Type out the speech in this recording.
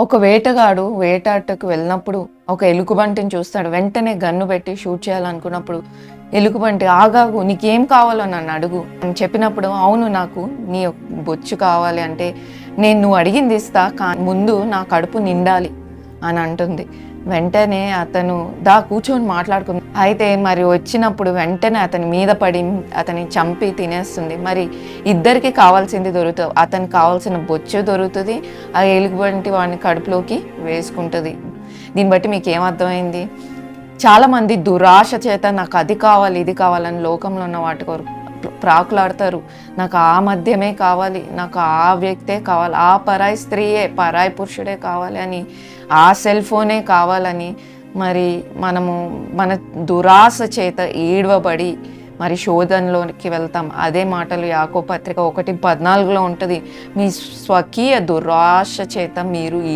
ఒక వేటగాడు వేటాటకు వెళ్ళినప్పుడు ఒక ఎలుగుబంటిని చూస్తాడు. వెంటనే గన్ను పెట్టి షూట్ చేయాలనుకున్నప్పుడు ఎలుగుబంటి ఆగాగు నీకేం కావాలో నన్ను అడుగు అని చెప్పినప్పుడు, అవును నాకు నీ బొచ్చు కావాలి అంటే, నేను నువ్వు అడిగింది ఇస్తా ముందు నా కడుపు నిండాలి అని అంటుంది. వెంటనే అతను కూర్చొని మాట్లాడుకుంది. అయితే మరి వచ్చినప్పుడు వెంటనే అతని మీద పడి అతని చంపి తినేస్తుంది. మరి ఇద్దరికి కావాల్సింది దొరుకుతుంది. అతనికి కావాల్సిన బొచ్చు దొరుకుతుంది, ఆ ఎలుగుబంటి వాడిని కడుపులోకి వేసుకుంటుంది. దీన్ని బట్టి మీకు ఏమర్థమైంది? చాలామంది దురాశ చేత నాకు అది కావాలి ఇది కావాలని లోకంలో ఉన్న వాటి కొరకు ప్రాకులాడతారు. నాకు ఆ మద్యమే కావాలి, నాకు ఆ వ్యక్తే కావాలి, ఆ పరాయి స్త్రీయే పరాయి పురుషుడే కావాలి అని, ఆ సెల్ ఫోనే కావాలని మరి మనము మన దురాశ చేత ఈడవబడి మరి శోధనలోకి వెళ్తాం. అదే మాటలు యాకోబు పత్రిక 1:14 ఉంటుంది. మీ స్వకీయ దురాశ చేత మీరు